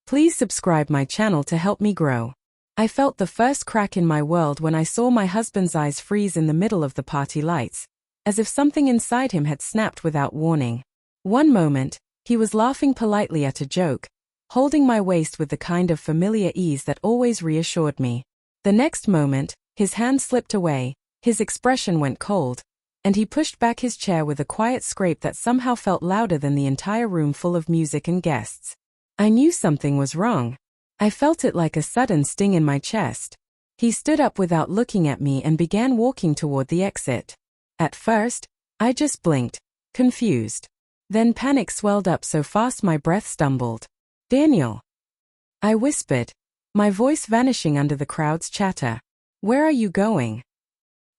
Please subscribe my channel to help me grow. I felt the first crack in my world when I saw my husband's eyes freeze in the middle of the party lights, as if something inside him had snapped without warning. One moment, he was laughing politely at a joke, holding my waist with the kind of familiar ease that always reassured me. The next moment, his hand slipped away, his expression went cold, and he pushed back his chair with a quiet scrape that somehow felt louder than the entire room full of music and guests. I knew something was wrong. I felt it like a sudden sting in my chest. He stood up without looking at me and began walking toward the exit. At first, I just blinked, confused. Then panic swelled up so fast my breath stumbled. "Daniel," I whispered, my voice vanishing under the crowd's chatter. "Where are you going?"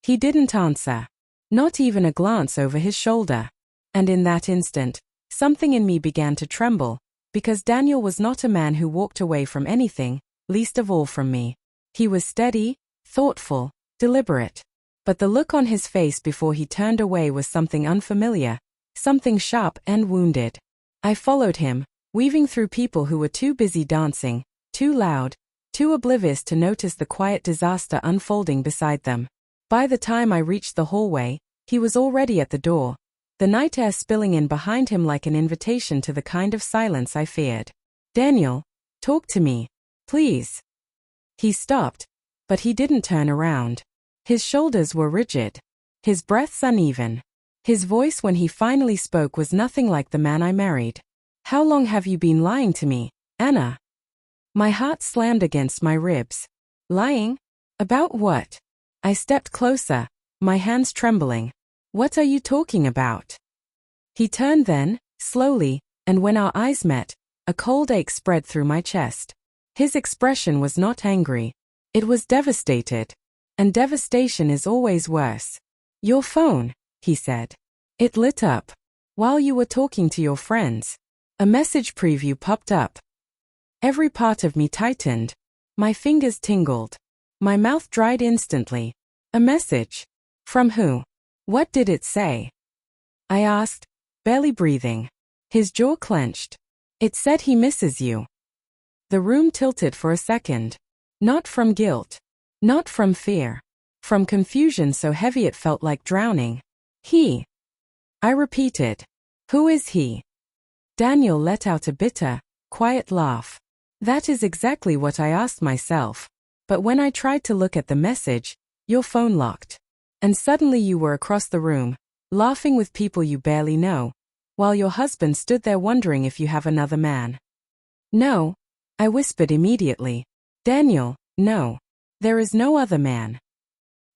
He didn't answer. Not even a glance over his shoulder. And in that instant, something in me began to tremble, because Daniel was not a man who walked away from anything, least of all from me. He was steady, thoughtful, deliberate. But the look on his face before he turned away was something unfamiliar, something sharp and wounded. I followed him, weaving through people who were too busy dancing, too loud, too oblivious to notice the quiet disaster unfolding beside them. By the time I reached the hallway, he was already at the door, the night air spilling in behind him like an invitation to the kind of silence I feared. "Daniel, talk to me, please." He stopped, but he didn't turn around. His shoulders were rigid, his breaths uneven. His voice when he finally spoke was nothing like the man I married. "How long have you been lying to me, Anna?" My heart slammed against my ribs. "Lying? About what?" I stepped closer, my hands trembling. "What are you talking about?" He turned then, slowly, and when our eyes met, a cold ache spread through my chest. His expression was not angry. It was devastated. And devastation is always worse. "Your phone," he said. "It lit up. While you were talking to your friends. A message preview popped up." Every part of me tightened. My fingers tingled. My mouth dried instantly. "A message? From who? What did it say?" I asked, barely breathing. His jaw clenched. "It said he misses you." The room tilted for a second. Not from guilt. Not from fear. From confusion so heavy it felt like drowning. "He?" I repeated. "Who is he?" Daniel let out a bitter, quiet laugh. "That is exactly what I asked myself. But when I tried to look at the message, your phone locked. And suddenly you were across the room, laughing with people you barely know, while your husband stood there wondering if you have another man." "No," I whispered immediately. "Daniel, no. There is no other man."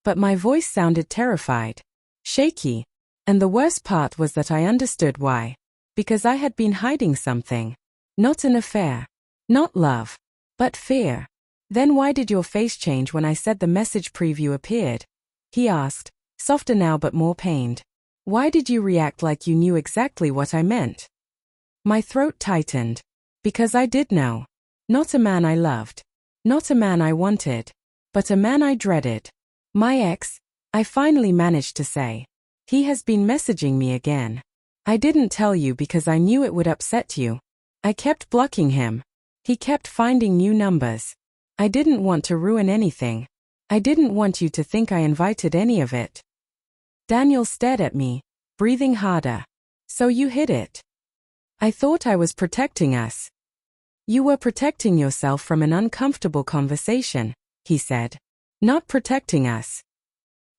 But my voice sounded terrified, shaky, and the worst part was that I understood why. Because I had been hiding something. Not an affair. Not love. But fear. "Then why did your face change when I said the message preview appeared?" he asked, softer now but more pained. "Why did you react like you knew exactly what I meant?" My throat tightened. Because I did know. Not a man I loved. Not a man I wanted. But a man I dreaded. "My ex," I finally managed to say. "He has been messaging me again. I didn't tell you because I knew it would upset you. I kept blocking him. He kept finding new numbers. I didn't want to ruin anything. I didn't want you to think I invited any of it." Daniel stared at me, breathing harder. "So you hid it?" "I thought I was protecting us." "You were protecting yourself from an uncomfortable conversation," he said. "Not protecting us."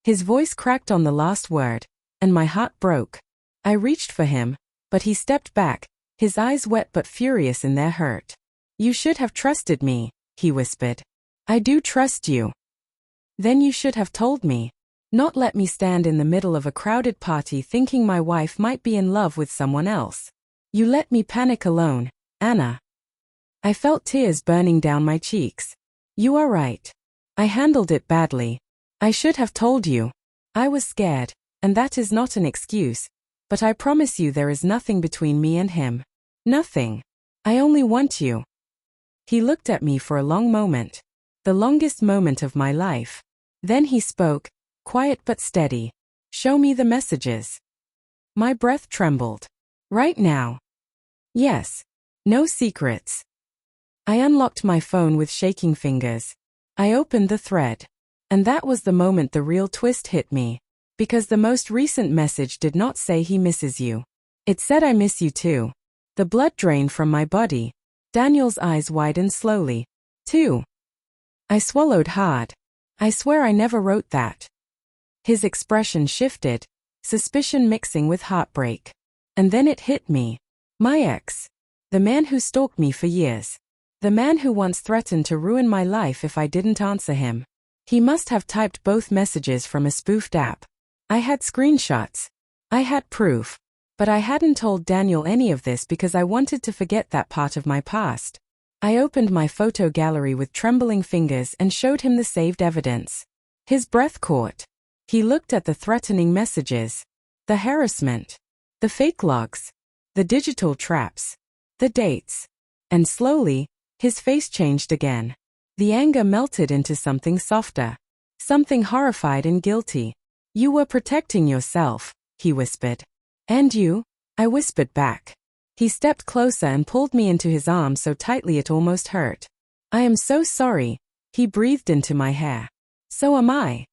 His voice cracked on the last word, and my heart broke. I reached for him, but he stepped back, his eyes wet but furious in their hurt. "You should have trusted me," he whispered. "I do trust you." "Then you should have told me. Not let me stand in the middle of a crowded party thinking my wife might be in love with someone else. You let me panic alone, Anna." I felt tears burning down my cheeks. "You are right. I handled it badly. I should have told you. I was scared, and that is not an excuse, but I promise you there is nothing between me and him. Nothing. I only want you." He looked at me for a long moment. The longest moment of my life. Then he spoke, quiet but steady. "Show me the messages." My breath trembled. "Right now?" "Yes. No secrets." I unlocked my phone with shaking fingers. I opened the thread. And that was the moment the real twist hit me. Because the most recent message did not say he misses you. It said I miss you too. The blood drained from my body. Daniel's eyes widened slowly. Too. I swallowed hard. I swear I never wrote that. His expression shifted, suspicion mixing with heartbreak. And then it hit me. My ex. The man who stalked me for years. The man who once threatened to ruin my life if I didn't answer him. He must have typed both messages from a spoofed app. I had screenshots. I had proof. But I hadn't told Daniel any of this because I wanted to forget that part of my past. I opened my photo gallery with trembling fingers and showed him the saved evidence. His breath caught. He looked at the threatening messages. The harassment. The fake logs. The digital traps. The dates. And slowly, his face changed again. The anger melted into something softer. Something horrified and guilty. You were protecting yourself, he whispered. And you? I whispered back. He stepped closer and pulled me into his arms so tightly it almost hurt. I am so sorry, he breathed into my hair. So am I.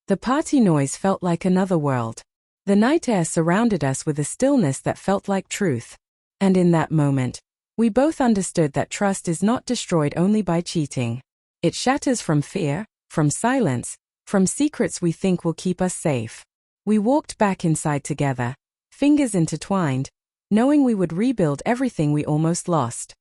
The party noise felt like another world. The night air surrounded us with a stillness that felt like truth. And in that moment, we both understood that trust is not destroyed only by cheating. It shatters from fear, from silence, from secrets we think will keep us safe. We walked back inside together, fingers intertwined, knowing we would rebuild everything we almost lost.